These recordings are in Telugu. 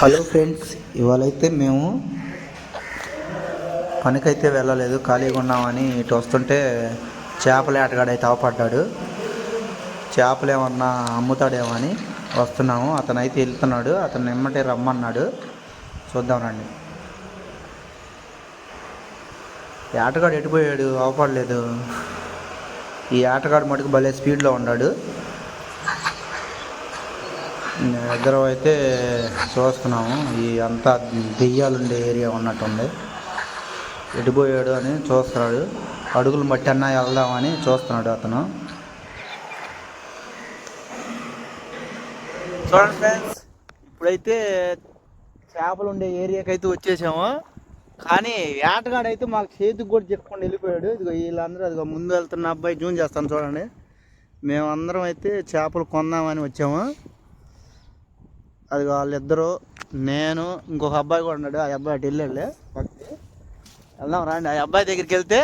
హలో ఫ్రెండ్స్, ఇవాళైతే మేము పనికైతే వెళ్ళలేదు, ఖాళీగా ఉన్నామని ఇటు వస్తుంటే చేపల వేటగాడైతే అవపడ్డాడు. చేపలు ఏమన్నా అమ్ముతాడేమో అని వస్తున్నాము. అతను అయితే వెళ్తున్నాడు, అతను ఎమ్మటే రమ్మన్నాడు. చూద్దాం రండి. వేటగాడు ఎటుపోయాడు, అవపడలేదు. ఈ వేటగాడు మటుకు భలే స్పీడ్లో ఉన్నాడు. ఇద్దరు అయితే చూస్తున్నాము. ఈ అంతా దెయ్యాలుండే ఏరియా ఉన్నట్టుంది. ఎడిపోయాడు అని చూస్తున్నాడు. అడుగులు మట్టి అన్నా వెళ్దామని చూస్తున్నాడు అతను. చూడండి ఫ్రెండ్స్, ఇప్పుడైతే చేపలు ఉండే ఏరియాకి అయితే వచ్చేసాము. కానీ వేటగాడైతే మాకు చేతికి కూడా చెప్పుకొని వెళ్ళిపోయాడు. ఇదిగో వీళ్ళందరూ అదిగో ముందు వెళ్తున్న అబ్బాయి జూన్ చేస్తాను చూడండి. మేమందరం అయితే చేపలు కొందామని వచ్చాము. అది వాళ్ళిద్దరు, నేను, ఇంకొక అబ్బాయి కూడా ఉన్నాడు. ఆ అబ్బాయి అటు వెళ్ళాడులే, పక్కకి వెళ్దాం రండి. ఆ అబ్బాయి దగ్గరికి వెళ్తే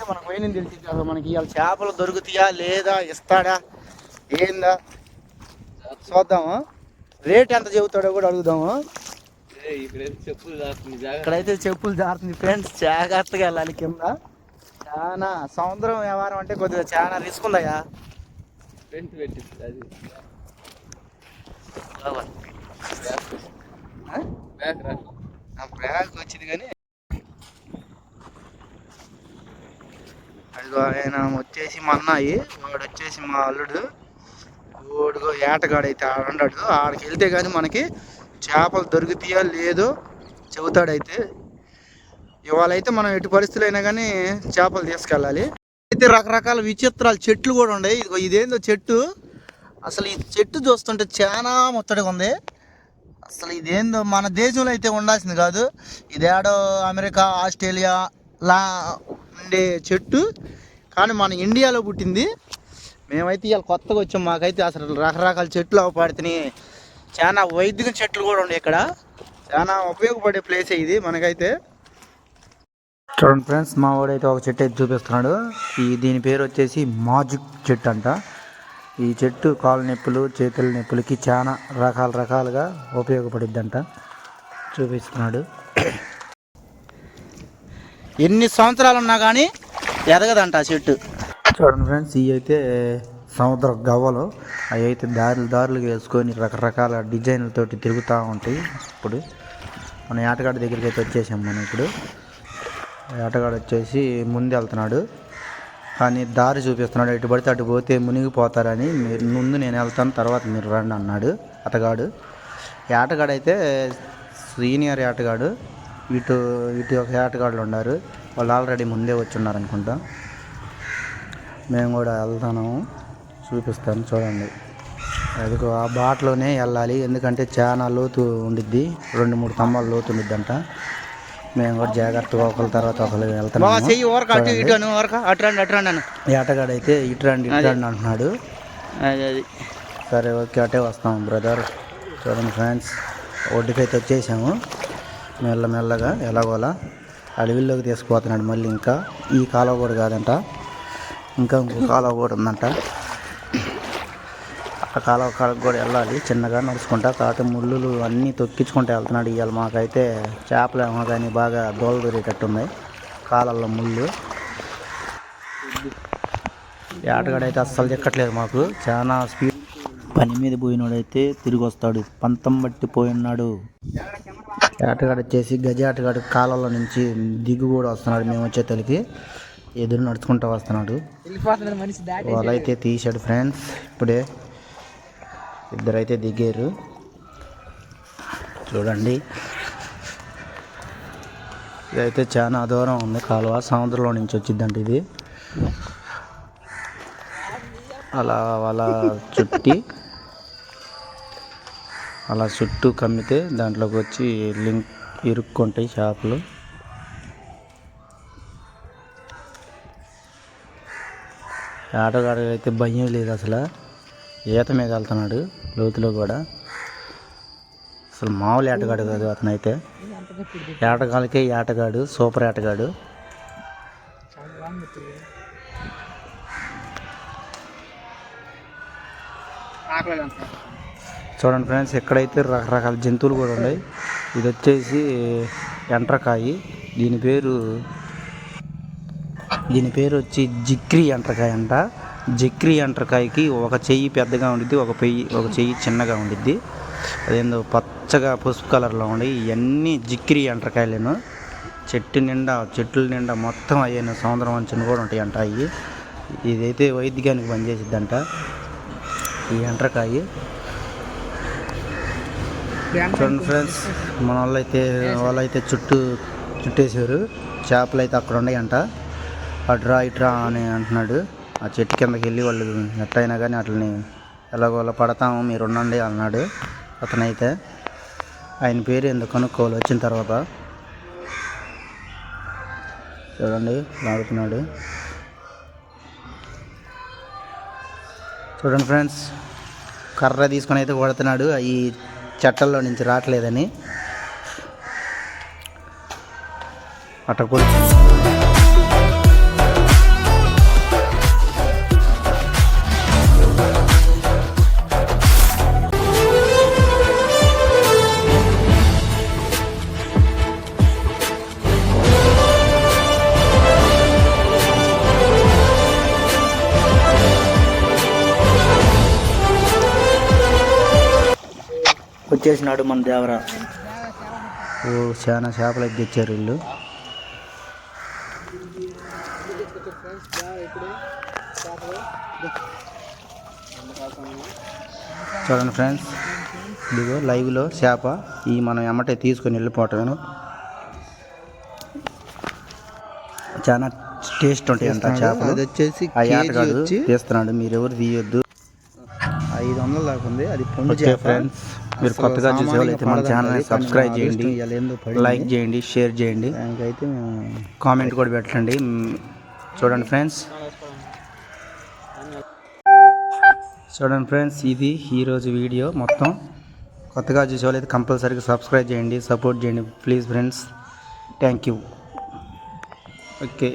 మనకు పోయిన తెలిసి మనకి ఇవాళ చేపలు దొరుకుతాయా లేదా, ఇస్తాడా ఏందా చూద్దాము. రేట్ ఎంత చెబుతాడో కూడా అడుగుదాము. ఇక్కడైతే చెప్పులు జారుతుంది ఫ్రెండ్స్, జాగ్రత్తగా వెళ్ళాలి. కింద చాలా సముద్రం వ్యవహారం అంటే కొద్దిగా చాలా రిస్క్ ఉందయ్యా. బ్యాగ్ వచ్చింది కానీ అదిగో ఆయన వచ్చేసి మా అన్నయ్య, వాడు వచ్చేసి మా అల్లుడు. ఓడిగో ఏటగాడైతే ఆడాడు. ఆడికి వెళ్తే కానీ మనకి చేపలు దొరుకుతాయా లేదో చెబుతాడైతే. ఇవాళైతే మనం ఎటు పరిస్థితులు అయినా కానీ చేపలు తీసుకెళ్ళాలి. అయితే రకరకాల విచిత్రాలు చెట్లు కూడా ఉన్నాయి. ఇదిగో ఇదేందో చెట్టు, అసలు ఈ చెట్టు చూస్తుంటే చాలా ముచ్చటగా ఉంది. అసలు ఇదేందో మన దేశంలో అయితే ఉండాల్సింది కాదు. ఇదేడో అమెరికా, ఆస్ట్రేలియా లా ఉండే చెట్టు, కానీ మన ఇండియాలో పుట్టింది. మేమైతే ఇవాళ కొత్తగా వచ్చాం. మాకైతే అసలు రకరకాల చెట్లు అవపడుతున్నాయి. చాలా వైద్య చెట్లు కూడా ఉన్నాయి ఇక్కడ. చాలా ఉపయోగపడే ప్లేసే ఇది మనకైతే. చూడండి ఫ్రెండ్స్, మా వాడైతే ఒక చెట్టు అయితే చూపిస్తున్నాడు. దీని పేరు వచ్చేసి మాజిక్ చెట్టు అంట. ఈ చెట్టు కాళ్ళ నొప్పులు, చేతుల నొప్పులకి చాలా రకాలుగా ఉపయోగపడిద్దంట. చూపిస్తున్నాడు. ఎన్ని సంవత్సరాలు ఉన్నా కానీ ఎదగదంట ఆ చెట్టు. చూడండి ఫ్రెండ్స్, ఇవి అయితే సముద్ర గవ్వలు. అవి అయితే దారులుగా వేసుకొని రకరకాల డిజైన్లతోటి తిరుగుతూ ఉంటాయి. ఇప్పుడు మన ఆటగాడి దగ్గరికి అయితే వచ్చేసాం మనం. ఇప్పుడు ఆటగాడు వచ్చేసి ముందు వెళ్తున్నాడు, కానీ దారి చూపిస్తున్నాడు. ఎటు పడితే అటు పోతే మునిగిపోతారని, మీరు ముందు నేను వెళ్తాను, తర్వాత మీరు రండి అన్నాడు అతగాడు. ఈ ఆటగాడు అయితే సీనియర్ ఆటగాడు. ఇటు ఒక ఆటగాళ్ళు ఉన్నారు, వాళ్ళు ఆల్రెడీ ముందే వచ్చి ఉన్నారు అనుకుంటా. మేము కూడా వెళ్తాను, చూపిస్తాను చూడండి. అదిగో ఆ బాటలోనే వెళ్ళాలి, ఎందుకంటే చాలా లోతు ఉండిద్ది. 2-3 స్తంభాలు లోతు ఉండిద్దంట. మేము కూడా జాగ్రత్తగా ఒకరి తర్వాత ఒకరు వెళ్తున్నాము. ఆటగాడు అయితే ఇటు రండి అంటున్నాడు. సరే ఓకే, అటే వస్తాం బ్రదర్. చూడండి ఫ్రెండ్స్, ఒడ్డుకైతే వచ్చేసాము. మెల్లగా ఎలాగోలా అడవిలోకి తీసుకుపోతున్నాడు. మళ్ళీ ఇంకా ఈ కాలువ కూడా కాదంట, ఇంకో కాలువ కూడా ఉందంట. ఆ కాలువ కాడకు కూడా వెళ్ళాలి చిన్నగా నడుచుకుంటా. కాకపోతే ముళ్ళు అన్నీ తొక్కించుకుంటూ వెళ్తున్నాడు. ఇవాళ మాకైతే చేపలేమో కానీ బాగా దోల దొరికేటట్టున్నాయి కాలల్లో ముళ్ళు. ఆటగాడైతే అస్సలు చిక్కట్లేదు మాకు, చాలా స్పీడ్. పని మీద పోయినాడైతే తిరిగి వస్తాడు, పంతం బట్టి పోయినాడు. ఆటగాడు వచ్చేసి గజ ఆటగాడు కాలంలో నుంచి దిగు కూడా వస్తున్నాడు. మేము వచ్చే తొలికి ఎదురు నడుచుకుంటూ వస్తున్నాడు. వాళ్ళైతే తీశాడు ఫ్రెండ్స్. ఇప్పుడే ఇద్దరైతే దిగారు చూడండి. ఇదైతే చాలా దూరం ఉంది కాలువ, సముద్రంలో నుంచి వచ్చిందంట ఇది. అలా చుట్టూ కమ్మితే దాంట్లోకి వచ్చి ఇరుక్కుంటాయి చేపలు. ఆటగాడు అయితే భయం లేదు, అసలు ఈత మీద వెళ్తున్నాడు లోతులో కూడా. అసలు మామూలు ఆటగాడు కాదు అతనైతే. ఆటగాళ్ళకే ఆటగాడు, సూపర్ ఆటగాడు. చూడండి ఫ్రెండ్స్, ఎక్కడైతే రకరకాల జంతువులు కూడా ఉన్నాయి. ఇది వచ్చేసి ఎంట్రకాయ. దీని పేరు వచ్చి జిక్రీ ఎంట్రకాయ అంట. జిక్రీ ఎంట్రకాయకి ఒక చెయ్యి పెద్దగా ఉండిద్ది, ఒక చెయ్యి చిన్నగా ఉండిద్ది. అదేందో పచ్చగా పసుపు కలర్లో ఉండి. ఇవన్నీ జిక్రీ ఎంట్రకాయలేను. చెట్ల నిండా మొత్తం అయ్యాను సముద్రం వంచుని కూడా ఉంటాయి అంట. ఇదైతే వైద్యానికి పనిచేసిద్దంట ఈ ఎంట్రకాయ. చూడండి ఫ్రెండ్స్, మన వాళ్ళైతే చుట్టేసారు. చేపలు అయితే అక్కడ ఉన్నాయంట. అటురా ఇటురా అని అంటున్నాడు. ఆ చెట్టు కిందకి వెళ్ళి వాళ్ళు ఎట్టయినా కానీ అట్లని ఎలాగోలా పడతాము, మీరు ఉండండి అన్నాడు అతనైతే. ఆయన పేరు ఎందుకు కనుక్కోవాలి వచ్చిన తర్వాత. చూడండి లాగుతున్నాడు. చూడండి ఫ్రెండ్స్, కర్ర తీసుకొని అయితే కొడుతున్నాడు ఈ చెట్టల్లో నుంచి రావట్లేదని. అట్ట కొడుతు వచ్చేసినాడు మన దేవరా. చాలా చేపలు అయితే తెచ్చారు వీళ్ళు. చూడండి ఫ్రెండ్స్, ఇదిగో లైవ్లో చేప. మనం ఎమ్మటే తీసుకొని వెళ్ళిపోవటమేను. చాలా టేస్ట్ ఉంటాయి అంట చేపలు. అది వచ్చేసి ఆటగాడు తీస్తున్నాడు, మీరు ఎవరు తీయొద్దు. 500 దాకా ఉంది. అది పొండు చేప. ఫ్రెండ్స్, మీరు కొత్తగా చూసేవాళ్ళైతే మన ఛానల్ని సబ్స్క్రైబ్ చేయండి, లైక్ చేయండి, షేర్ చేయండి, కామెంట్ కూడా పెట్టండి. చూడండి ఫ్రెండ్స్, ఇది ఈరోజు వీడియో మొత్తం. కొత్తగా చూసేవాళ్ళైతే కంపల్సరీగా సబ్స్క్రైబ్ చేయండి, సపోర్ట్ చేయండి please friends. Thank you. Okay.